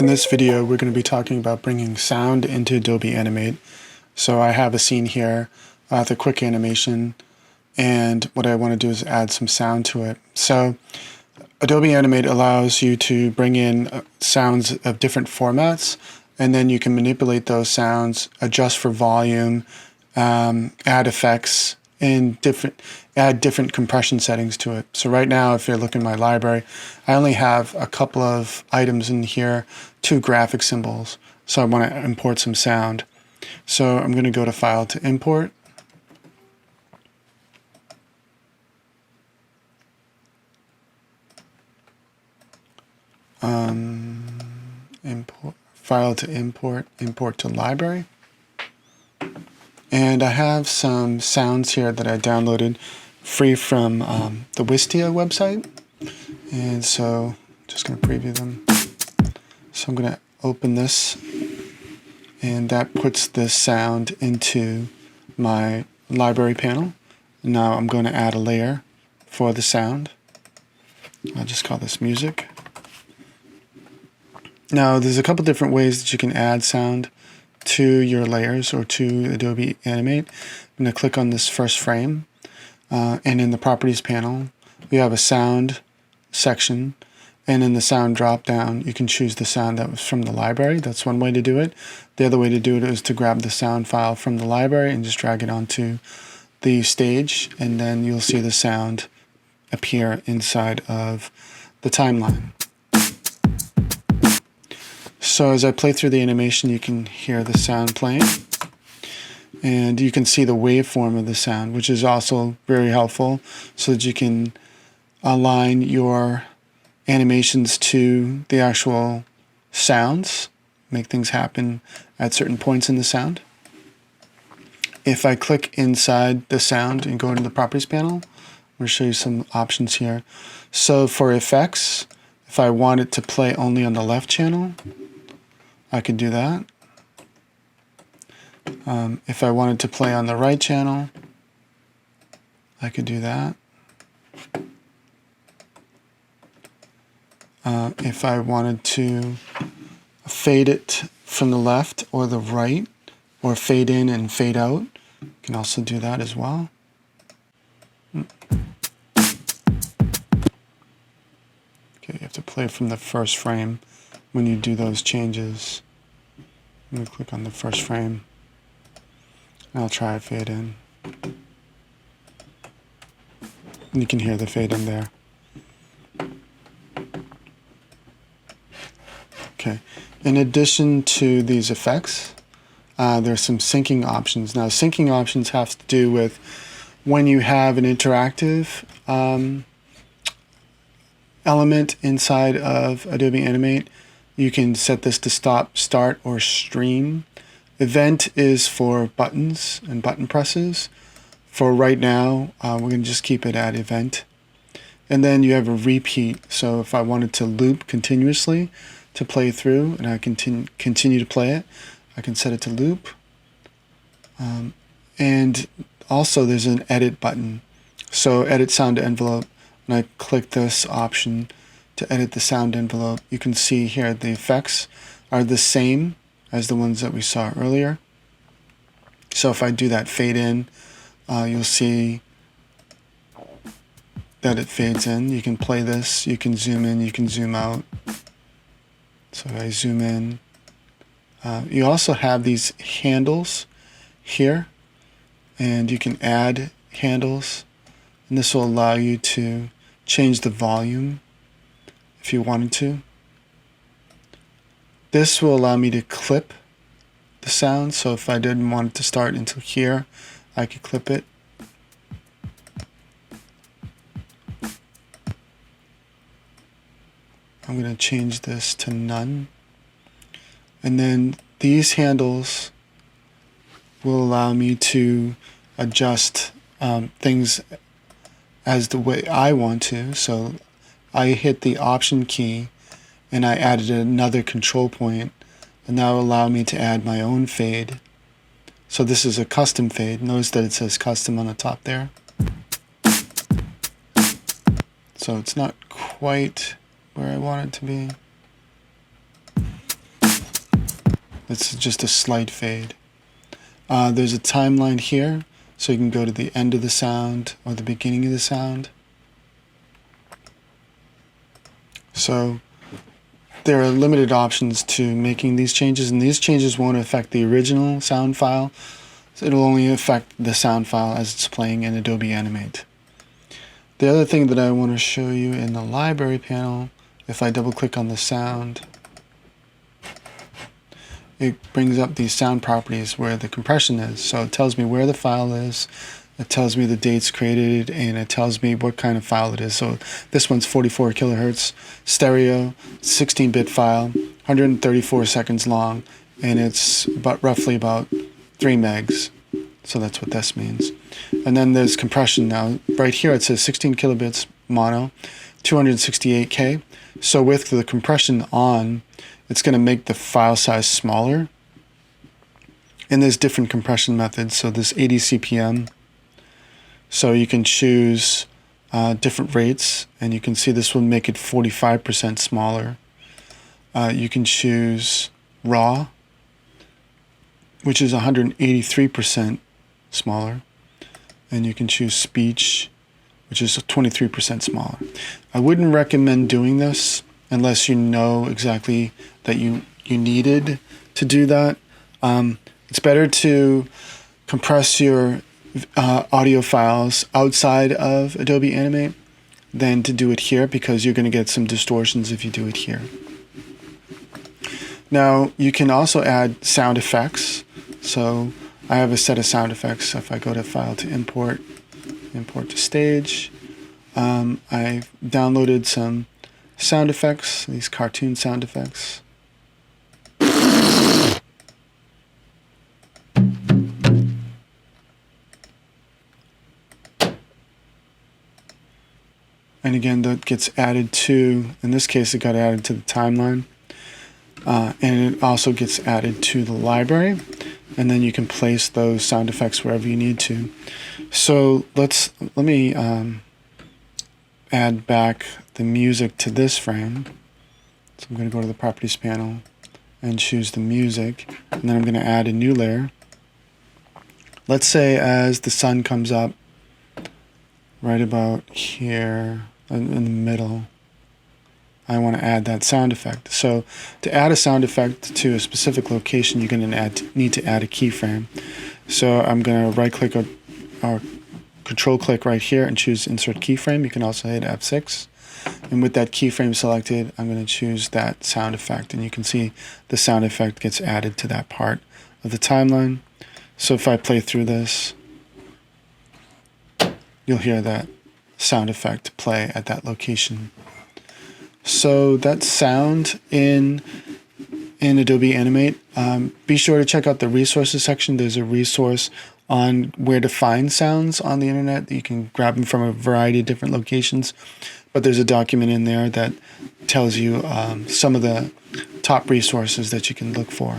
In this video, we're going to be talking about bringing sound into Adobe Animate. So I have a scene here with a quick animation, and what I want to do is add some sound to it. So Adobe Animate allows you to bring in sounds of different formats, and then you can manipulate those sounds, adjust for volume, add effects, and add different compression settings to it. So right now, if you look in my library, I only have a couple of items in here, 2 graphic symbols. So I want to import some sound. So I'm going to go to File to Import. File to Import, Import to Library. And I have some sounds here that I downloaded free from the Wistia website. And so I'm just going to preview them. So I'm going to open this, and that puts this sound into my library panel. Now I'm going to add a layer for the sound. I'll just call this music. Now there's a couple different ways that you can add sound to your layers or to Adobe Animate. I'm going to click on this first frame, and in the Properties panel we have a sound section, and in the sound drop down you can choose the sound that was from the library. That's one way to do it. The other way to do it is to grab the sound file from the library and just drag it onto the stage, and then you'll see the sound appear inside of the timeline. So as I play through the animation, you can hear the sound playing, and you can see the waveform of the sound, which is also very helpful so that you can align your animations to the actual sounds, make things happen at certain points in the sound. If I click inside the sound and go into the Properties panel, I'm going to show you some options here. So for effects, if I want it to play only on the left channel, I could do that. If I wanted to play on the right channel, I could do that. If I wanted to fade it from the left or the right, or fade in and fade out, you can also do that as well. Okay, you have to play from the first frame when you do those changes. I'm going to click on the first frame, and I'll try a fade in. And you can hear the fade in there. Okay. In addition to these effects, there's some syncing options. Now, syncing options have to do with when you have an interactive element inside of Adobe Animate, you can set this to stop, start, or stream. Event is for buttons and button presses. For right now, we're going to just keep it at event. And then you have a repeat. So if I wanted to loop continuously to play through, and I continue to play it, I can set it to loop. And also there's an edit button. So edit sound envelope. When I click this option to edit the sound envelope, you can see here the effects are the same as the ones that we saw earlier. So if I do that fade in, you'll see that it fades in. You can play this, you can zoom in, you can zoom out. So if I zoom in, you also have these handles here, and you can add handles, and this will allow you to change the volume if you wanted to. This will allow me to clip the sound, so if I didn't want it to start until here, I could clip it. I'm going to change this to none. And then these handles will allow me to adjust things as the way I want to. So I hit the Option key and I added another control point, and that will allow me to add my own fade. So this is a custom fade. Notice that it says custom on the top there. So it's not quite where I want it to be. It's just a slight fade. There's a timeline here, so you can go to the end of the sound or the beginning of the sound. So there are limited options to making these changes, and these changes won't affect the original sound file. So it'll only affect the sound file as it's playing in Adobe Animate. The other thing that I want to show you in the library panel, if I double click on the sound, it brings up these sound properties where the compression is. So it tells me where the file is, it tells me the dates created, and it tells me what kind of file it is. So this one's 44 kilohertz, stereo, 16-bit file, 134 seconds long, and it's roughly about 3 megs. So that's what this means. And then there's compression now. Right here it says 16 kilobits mono, 268K. So with the compression on, it's going to make the file size smaller. And there's different compression methods. So there's 80 CPM. So you can choose different rates, and you can see this will make it 45% smaller. You can choose raw, which is 183% smaller. And you can choose speech, which is 23% smaller. I wouldn't recommend doing this unless you know exactly that you needed to do that. It's better to compress your audio files outside of Adobe Animate than to do it here, because you're going to get some distortions if you do it here. Now you can also add sound effects. So I have a set of sound effects. If I go to File to Import, Import to Stage, I've downloaded some sound effects, these cartoon sound effects. And again, that gets added to, in this case, it got added to the timeline. And it also gets added to the library. And then you can place those sound effects wherever you need to. So let me add back the music to this frame. So I'm going to go to the Properties panel and choose the music. And then I'm going to add a new layer. Let's say as the sun comes up right about here in the middle, I want to add that sound effect. So to add a sound effect to a specific location, you're going to need to add a keyframe. So I'm going to right-click or control-click right here and choose Insert Keyframe. You can also hit F6. And with that keyframe selected, I'm going to choose that sound effect. And you can see the sound effect gets added to that part of the timeline. So if I play through this, you'll hear that sound effect play at that location. So that's sound in Adobe Animate. Be sure to check out the resources section. There's a resource on where to find sounds on the internet. You can grab them from a variety of different locations, but there's a document in there that tells you some of the top resources that you can look for.